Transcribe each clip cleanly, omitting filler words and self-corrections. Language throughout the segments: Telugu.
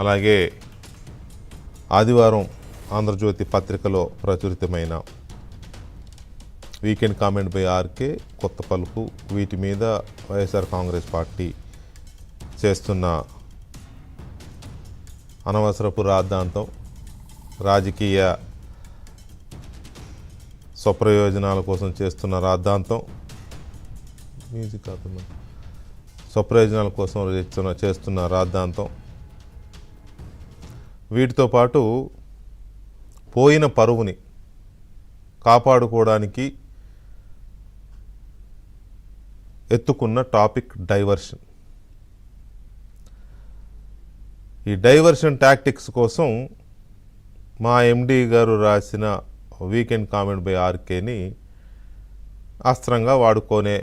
అలాగే ఆదివారం ఆంధ్రజ్యోతి పత్రికలో ప్రచురితమైన వీకెండ్ కామెంట్ బై ఆర్కే, కొత్త పలుకు, వీటి మీద వైఎస్ఆర్ కాంగ్రెస్ పార్టీ చేస్తున్న అనవసరపు రాద్ధాంతం, రాజకీయ స్వప్రయోజనాల కోసం చేస్తున్న రాద్ధాంతం, స్వప్రయోజనాల కోసం చేస్తున్న రాద్ధాంతం, వీటితో పాటు పోయిన పరువుని కాపాడుకోవడానికి ఎత్తుకున్న టాపిక్ డైవర్షన్. ఈ డైవర్షన్ టాక్టిక్స్ కోసం మా ఎండి గారు రాసిన వీకెండ్ కామెంట్ బై ఆర్కేని అస్త్రంగా వాడుకునే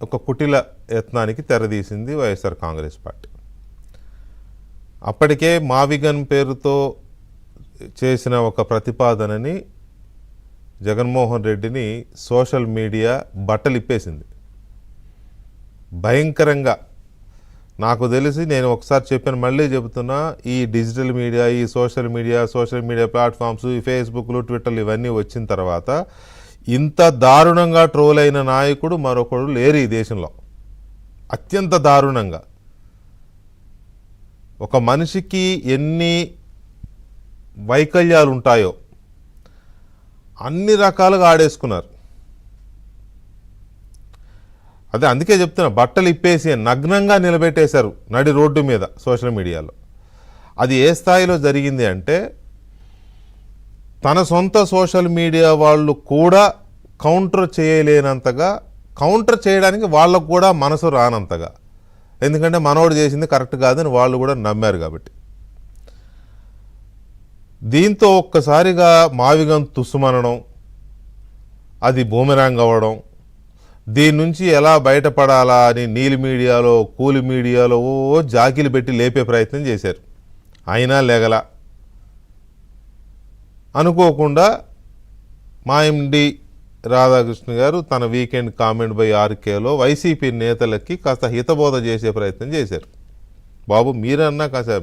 ఒక కుటిల యత్నానికి తెరదీసింది వైఎస్ఆర్ కాంగ్రెస్ పార్టీ. అప్పటికే మావిగన్ పేరుతో చేసిన ఒక ప్రతిపాదనని జగన్మోహన్ రెడ్డిని సోషల్ మీడియా బట్టలిప్పేసింది భయంకరంగా. నాకు తెలిసి నేను ఒకసారి చెప్పాను, మళ్ళీ చెబుతున్నా, ఈ డిజిటల్ మీడియా, ఈ సోషల్ మీడియా ప్లాట్ఫామ్స్, ఈ ఫేస్బుక్లు, ట్విట్టర్లు ఇవన్నీ వచ్చిన తర్వాత ఇంత దారుణంగా ట్రోల్ అయిన నాయకుడు మరొకడు లేరు ఈ దేశంలో. అత్యంత దారుణంగా ఒక మనిషికి ఎన్ని వైకల్యాలు ఉంటాయో అన్ని రకాలుగా ఆడేసుకున్నారు. అదే అందుకే చెప్తున్నా, బట్టలు ఇప్పేసి నగ్నంగా నిలబెట్టేశారు నడి రోడ్డు మీద సోషల్ మీడియాలో. అది ఏ స్థాయిలో జరిగింది అంటే, తన సొంత సోషల్ మీడియా వాళ్ళు కూడా కౌంటర్ చేయలేనంతగా, కౌంటర్ చేయడానికి వాళ్ళకు కూడా మనసు రానంతగా. ఎందుకంటే మనోడు చేసింది కరెక్ట్ కాదని వాళ్ళు కూడా నమ్మారు కాబట్టి. దీంతో ఒక్కసారిగా మావిగం తుస్సుమనడం, అది బూమెరాంగ్ అవ్వడం, దీని నుంచి ఎలా బయటపడాలా అని నీలి మీడియాలో, కూలి మీడియాలో జాకీలు పెట్టి లేపే ప్రయత్నం చేశారు. అయినా లేగల. అనుకోకుండా మా ఎండి రాధాకృష్ణ గారు తన వీకెండ్ కామెంట్ బై ఆర్కేలో వైసీపీ నేతలకి కాస్త హితబోధ చేసే ప్రయత్నం చేశారు. బాబు మీరన్నా కాస్త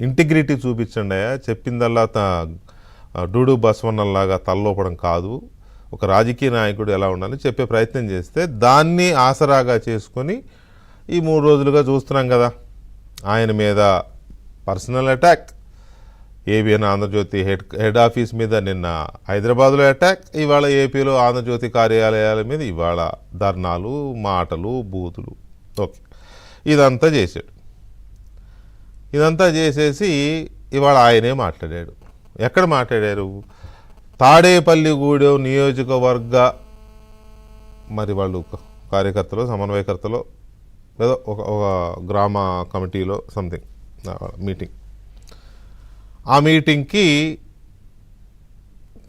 ఇంటిగ్రిటీ చూపించండి, చెప్పిందల్లా డూడు బసవన్నలాగా తలలోపడం కాదు, ఒక రాజకీయ నాయకుడు ఎలా ఉండాలని చెప్పే ప్రయత్నం చేస్తే దాన్ని ఆసరాగా చేసుకొని ఈ 3 రోజులుగా చూస్తున్నాం కదా, ఆయన మీద personal attack, ABN Andhra Jyothi head office మీద నిన్న హైదరాబాద్లో అటాక్, ఇవాళ ఏపీలో ఆంధ్రజ్యోతి కార్యాలయాల మీద ఇవాళ ధర్నాలు, మాటలు, బూతులు. ఓకే, ఇదంతా చేశాడు. ఇదంతా చేసేసి ఇవాళ ఆయనే మాట్లాడాడు. ఎక్కడ మాట్లాడారు? తాడేపల్లిగూడెం నియోజకవర్గ మరి వాళ్ళు కార్యకర్తలు, సమన్వయకర్తలు, ఏదో ఒక గ్రామ కమిటీలో సంథింగ్ మీటింగ్. ఆ మీటింగ్కి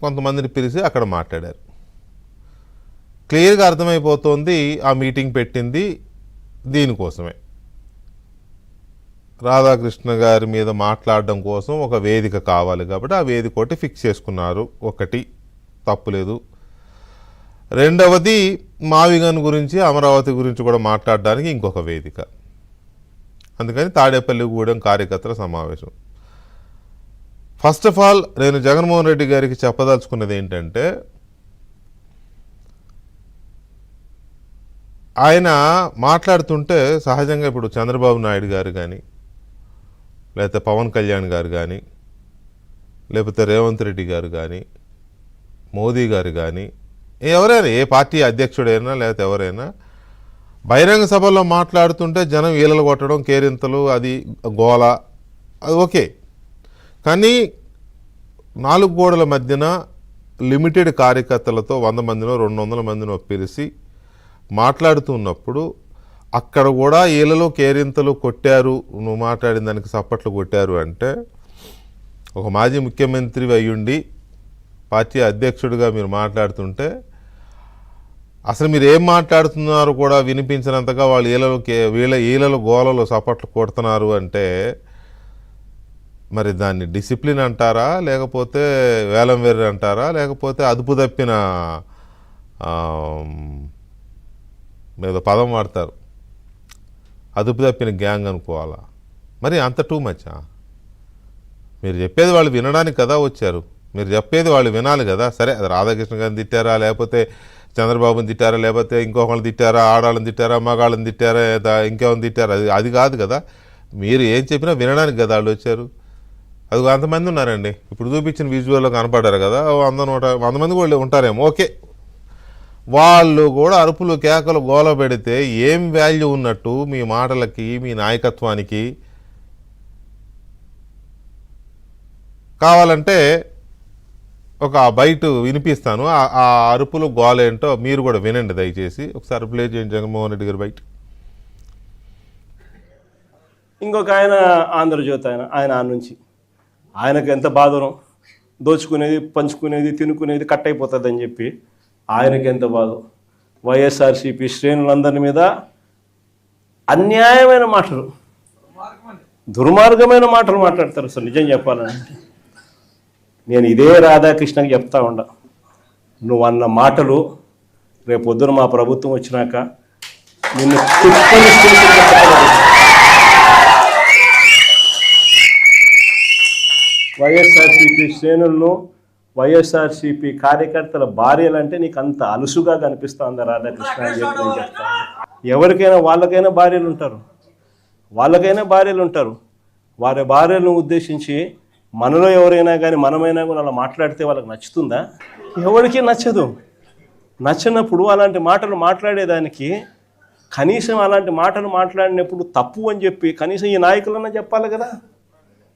కొంతమందిని పిలిచి అక్కడ మాట్లాడారు. క్లియర్గా అర్థమైపోతుంది ఆ మీటింగ్ పెట్టింది దీనికోసమే, రాధాకృష్ణ గారి మీద మాట్లాడడం కోసం ఒక వేదిక కావాలి కాబట్టి ఆ వేదిక ఒకటి ఫిక్స్ చేసుకున్నారు. ఒకటి తప్పులేదు. రెండవది మావిగన్ గురించి, అమరావతి గురించి కూడా మాట్లాడడానికి ఇంకొక వేదిక. అందుకని తాడేపల్లిగూడెం కార్యకర్తల సమావేశం. ఫస్ట్ ఆఫ్ ఆల్ నేను జగన్మోహన్ రెడ్డి గారికి చెప్పదలుచుకున్నది ఏంటంటే, ఆయన మాట్లాడుతుంటే సహజంగా ఇప్పుడు చంద్రబాబు నాయుడు గారు కానీ, లేకపోతే పవన్ కళ్యాణ్ గారు కానీ, లేకపోతే రేవంత్ రెడ్డి గారు కానీ, మోదీ గారు కానీ, ఎవరైనా ఏ పార్టీ అధ్యక్షుడైనా లేకపోతే ఎవరైనా బహిరంగ సభల్లో మాట్లాడుతుంటే జనం ఈలలు కొట్టడం, కేరింతలు, అది గోల, అది ఓకే. కానీ 4 గోడల మధ్యన లిమిటెడ్ కార్యకర్తలతో 100 మందినో 200 మందినో పిలిచి మాట్లాడుతున్నప్పుడు అక్కడ కూడా ఈలలో కేరింతలు కొట్టారు, నువ్వు మాట్లాడిన దానికి సప్పట్లు కొట్టారు అంటే, ఒక మాజీ ముఖ్యమంత్రి అయ్యుండి పార్టీ అధ్యక్షుడిగా మీరు మాట్లాడుతుంటే అసలు మీరు ఏం మాట్లాడుతున్నారో కూడా వినిపించినంతగా వాళ్ళు ఈలలో గోలలో సప్పట్లు కొడుతున్నారు అంటే, మరి దాన్ని డిసిప్లిన్ అంటారా, లేకపోతే వేలం వేర్రి అంటారా, లేకపోతే అదుపు తప్పిన ఏదో పదం వాడతారు, అదుపు తప్పిన గ్యాంగ్ అనుకోవాలా? మరి అంత టూ మచ్. మీరు చెప్పేది వాళ్ళు వినడానికి కదా వచ్చారు, మీరు చెప్పేది వాళ్ళు వినాలి కదా. సరే అది రాధాకృష్ణ గారిని తిట్టారా, లేకపోతే చంద్రబాబుని తిట్టారా, లేకపోతే ఇంకొకళ్ళని తిట్టారా, ఆడాళ్ళని తిట్టారా, మగాళ్ళని తిట్టారా, ఇంకేమైనా తిట్టారా, అది కాదు కదా. మీరు ఏం చెప్పినా వినడానికి కదా వాళ్ళు వచ్చారు. అది అంతమంది ఉన్నారండి, ఇప్పుడు చూపించిన విజువల్లో కనపడ్డారు కదా, 100 మంది కూడా ఉంటారేమో. ఓకే, వాళ్ళు కూడా అరుపులు కేకలు గోల పెడితే ఏం వాల్యూ ఉన్నట్టు మీ మాటలకి, మీ నాయకత్వానికి? కావాలంటే ఒక బయట వినిపిస్తాను, ఆ అరుపులు గోల ఏంటో మీరు కూడా వినండి దయచేసి. ఒకసారి ప్లే చేయండి జగన్మోహన్ రెడ్డి గారి బయట. ఇంకొక ఆయన ఆంధ్రజ్యోతి ఆయన నుంచి ఆయనకు ఎంత బాధనం, దోచుకునేది పంచుకునేది తినుకునేది కట్ అయిపోతుంది అని చెప్పి ఆయనకి ఎంత బాధ. వైఎస్ఆర్సీపీ శ్రేణులందరి మీద అన్యాయమైన మాటలు, దుర్మార్గమైన మాటలు మాట్లాడతారు. అసలు నిజం చెప్పాలంటే నేను ఇదే రాధాకృష్ణకి చెప్తా ఉండా, నువ్వు అన్న మాటలు రేపొద్దున మా ప్రభుత్వం వచ్చినాక నిన్ను వైఎస్ఆర్సీపీ శ్రేణులను, వైఎస్ఆర్సీపీ కార్యకర్తల భార్యలంటే నీకు అంత అలుసుగా కనిపిస్తుందా రాధాకృష్ణ అని చెప్పి నేను చెప్తాను. ఎవరికైనా వాళ్ళకైనా భార్యలు ఉంటారు, వారి భార్యలను ఉద్దేశించి మనలో ఎవరైనా కానీ మనమైనా కూడా అలా మాట్లాడితే వాళ్ళకి నచ్చుతుందా? ఎవరికి నచ్చదు. నచ్చినప్పుడు అలాంటి మాటలు మాట్లాడేదానికి కనీసం అలాంటి మాటలు మాట్లాడినప్పుడు తప్పు అని చెప్పి కనీసం ఈ నాయకులన్నా చెప్పాలి కదా.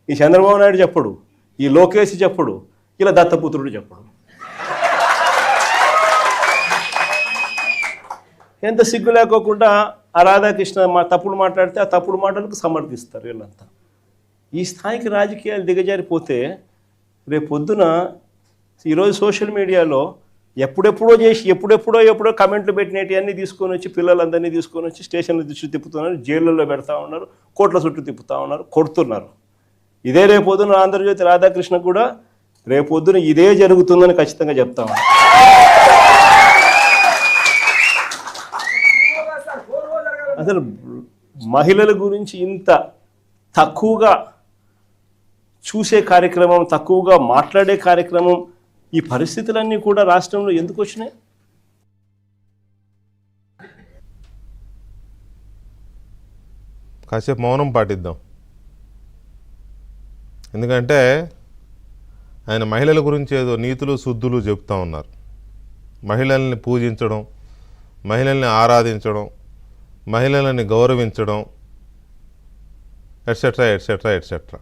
ఈ చంద్రబాబు నాయుడు చెప్పడు, ఈ లోకేష్ చెప్పడు, ఇలా దత్తపుత్రుడు చెప్పడు. ఎంత సిగ్గు లేకోకుండా ఆ రాధాకృష్ణ తప్పుడు మాట్లాడితే ఆ తప్పుడు మాటలకు సమర్థిస్తారు వీళ్ళంతా. ఈ స్థాయికి రాజకీయాలు దిగజారిపోతే రేపొద్దున ఈరోజు సోషల్ మీడియాలో ఎప్పుడెప్పుడో కమెంట్లు పెట్టినవి అన్నీ తీసుకొని వచ్చి పిల్లలందరినీ తీసుకొని వచ్చి స్టేషన్ల చుట్టూ తిప్పుతున్నారు, జైళ్ళల్లో పెడతా ఉన్నారు, కోట్ల చుట్టూ తిప్పుతూ ఉన్నారు, కొడుతున్నారు. ఇదే రేపొద్దున ఆంధ్రజ్యోతి రాధాకృష్ణ కూడా రేపొద్దున ఇదే జరుగుతుందని ఖచ్చితంగా చెప్తాము. అసలు మహిళల గురించి ఇంత తక్కువగా చూసే కార్యక్రమం, తక్కువగా మాట్లాడే కార్యక్రమం, ఈ పరిస్థితులన్నీ కూడా రాష్ట్రంలో ఎందుకు వచ్చినాయి? కాసేపు మౌనం పాటిద్దాం. ఎందుకంటే ఆయన మహిళల గురించి ఏదో నీతులు శుద్ధులు చెప్తూ ఉన్నారు. మహిళల్ని పూజించడం, మహిళల్ని ఆరాధించడం, మహిళలని గౌరవించడం, ఎట్సెట్రా ఎట్సెట్రా ఎట్సెట్రా.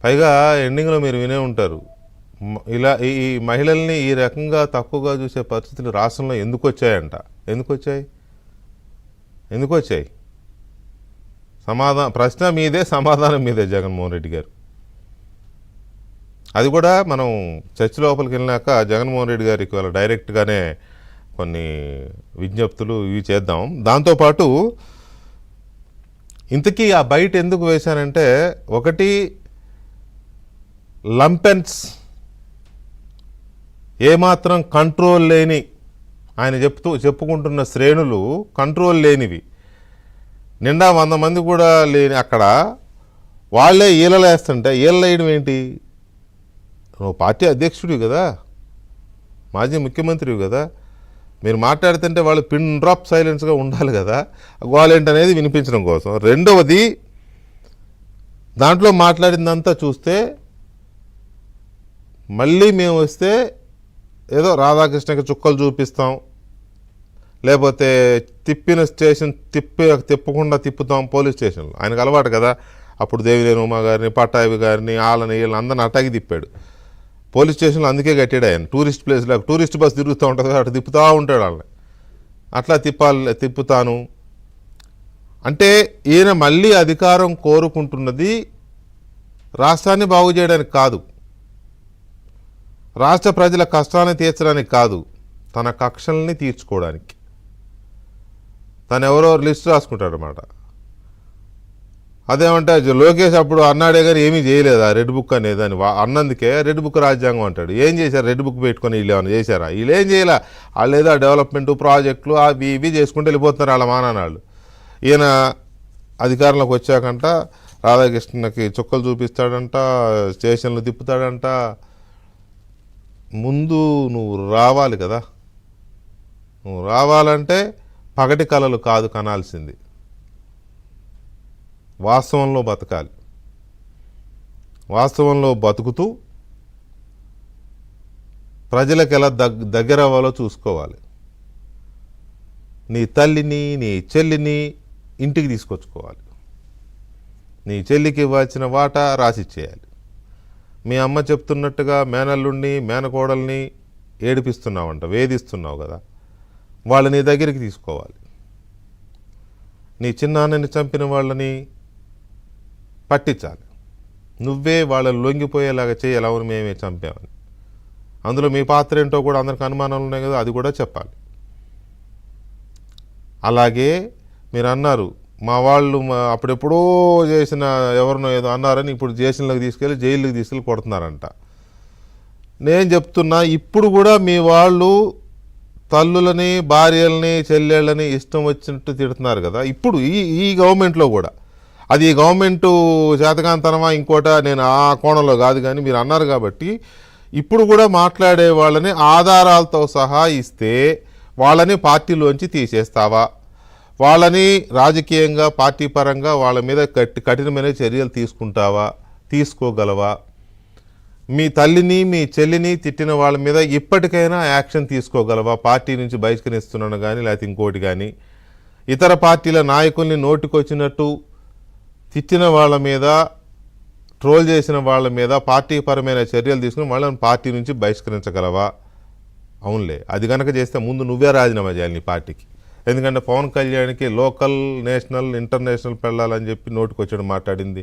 పైగా ఎండింగ్లో మీరు వినే ఉంటారు, ఇలా ఈ మహిళల్ని ఈ రకంగా తక్కువగా చూసే పరిస్థితులు రాష్ట్రంలో ఎందుకు వచ్చాయంట. ఎందుకు వచ్చాయి? ప్రశ్న మీదే, సమాధానం మీదే జగన్మోహన్ రెడ్డి గారు. అది కూడా మనం చర్చ లోపలికి వెళ్ళినాక జగన్మోహన్ రెడ్డి గారికి వాళ్ళ డైరెక్ట్గానే కొన్ని విజ్ఞప్తులు ఇవి చేద్దాం. దాంతోపాటు ఇంతకీ ఆ బయట ఎందుకు వేశానంటే, ఒకటి లంపెన్స్, ఏమాత్రం కంట్రోల్ లేని, ఆయన చెప్పుకుంటున్న శ్రేణులు కంట్రోల్ లేనివి, నిండా 100 మంది కూడా లేని అక్కడ వాళ్ళే ఈలలేస్తుంటే, ఈలలేయడం ఏంటి? నువ్వు పార్టీ అధ్యక్షుడివి కదా, మాజీ ముఖ్యమంత్రివి కదా, మీరు మాట్లాడుతుంటే వాళ్ళు పిన్ డ్రాప్ సైలెన్స్గా ఉండాలి కదా. గోలేంట్ అనేది వినిపించడం కోసం. రెండవది, దాంట్లో మాట్లాడిందంతా చూస్తే మళ్ళీ మేము వస్తే ఏదో రాధాకృష్ణకి చుక్కలు చూపిస్తాం, లేకపోతే తిప్పిన స్టేషన్ తిప్పకుండా తిప్పుతాం పోలీస్ స్టేషన్లో. ఆయనకు అలవాటు కదా. అప్పుడు దేవినేని ఉమా గారిని, పట్టాభి గారిని, వాళ్ళని వీళ్ళని అందరిని అటాకి తిప్పాడు పోలీస్ స్టేషన్లో. అందుకే కట్టాడు ఆయన. టూరిస్ట్ ప్లేస్లో టూరిస్ట్ బస్ తిరుగుతూ ఉంటుంది, అటు తిప్పుతూ ఉంటాడు వాళ్ళని. అట్లా తిప్పుతాను అంటే ఈయన మళ్ళీ అధికారం కోరుకుంటున్నది రాష్ట్రాన్ని బాగు చేయడానికి కాదు, రాష్ట్ర ప్రజల కష్టాన్ని తీర్చడానికి కాదు, తన కక్షల్ని తీర్చుకోవడానికి. తను ఎవరో లిస్ట్ రాసుకుంటాడు అన్నమాట. అదేమంటే లోకేష్ అప్పుడు అన్నాడే కానీ ఏమీ చేయలేదు ఆ రెడ్ బుక్ అనేది అని అన్నందుకే రెడ్ బుక్ రాజ్యాంగం అంటాడు. ఏం చేశారు రెడ్ బుక్ పెట్టుకొని? వీళ్ళు ఏమైనా చేశారా? వీళ్ళు ఏం చేయాల, వాళ్ళు ఏదో డెవలప్మెంట్ ప్రాజెక్టులు అవి ఇవి చేసుకుంటూ వెళ్ళిపోతున్నారు వాళ్ళ మానాన్నాళ్ళు. ఈయన అధికారంలోకి వచ్చాకంట రాధాకృష్ణకి చుక్కలు చూపిస్తాడంట, స్టేషన్లు తిప్పుతాడంట. ముందు నువ్వు రావాలి కదా. నువ్వు రావాలంటే పగటి కలలు కాదు కనాల్సింది, వాస్తవంలో బతకాలి. వాస్తవంలో బతుకుతూ ప్రజలకు ఎలా దగ్గర అవ్వాలో చూసుకోవాలి. నీ తల్లిని, నీ చెల్లిని ఇంటికి తీసుకొచ్చుకోవాలి. నీ చెల్లికి ఇవ్వాల్సిన వాటా రాసిచ్చేయాలి. మీ అమ్మ చెప్తున్నట్టుగా మేనల్లుడిని, మేనకోడల్ని ఏడిపిస్తున్నావంట, వేధిస్తున్నావు కదా, వాళ్ళు నీ దగ్గరికి తీసుకోవాలి. నీ చిన్నాన్నని చంపిన వాళ్ళని పట్టించాలి. నువ్వే వాళ్ళని లొంగిపోయేలాగా చేయాలి, అవును మేమే చంపామని. అందులో మీ పాత్ర ఏంటో కూడా అందరికి అనుమానాలు ఉన్నాయి కదా, అది కూడా చెప్పాలి. అలాగే మీరు అన్నారు మా వాళ్ళు అప్పుడెప్పుడో చేసిన ఎవరినో ఏదో అన్నారని ఇప్పుడు జైలుకి తీసుకెళ్ళి కొడుతున్నారంట. నేను చెప్తున్నా, ఇప్పుడు కూడా మీ వాళ్ళు తల్లులని, భార్యలని, చెల్లెళ్ళని ఇష్టం వచ్చినట్టు తిడుతున్నారు కదా. ఇప్పుడు ఈ గవర్నమెంట్లో కూడా అది గవర్నమెంట్ చేతకాంతనమా ఇంకోట, నేను ఆ కోణంలో కాదు, కానీ మీరు అన్నారు కాబట్టి ఇప్పుడు కూడా మాట్లాడే వాళ్ళని ఆధారాలతో సహా ఇస్తే వాళ్ళని పార్టీలోంచి తీసేస్తావా? వాళ్ళని రాజకీయంగా, పార్టీ పరంగా వాళ్ళ మీద కఠినమైన చర్యలు తీసుకుంటావా? తీసుకోగలవా? మీ తల్లిని, మీ చెల్లిని తిట్టిన వాళ్ళ మీద ఇప్పటికైనా యాక్షన్ తీసుకోగలవా? పార్టీ నుంచి బహిష్కరిస్తున్నాను కానీ లేకపోతే ఇంకోటి కానీ, ఇతర పార్టీల నాయకుల్ని నోటికొచ్చినట్టు తిట్టిన వాళ్ళ మీద, ట్రోల్ చేసిన వాళ్ళ మీద పార్టీ పరమైన చర్యలు తీసుకుని వాళ్ళని పార్టీ నుంచి బహిష్కరించగలవా? అవునులే, అది కనుక చేస్తే ముందు నువ్వే రాజీనామా చేయాలి నీ పార్టీకి. ఎందుకంటే పవన్ కళ్యాణ్కి లోకల్, నేషనల్, ఇంటర్నేషనల్ పెళ్ళాలని చెప్పి నోటికొచ్చాడు మాట్లాడింది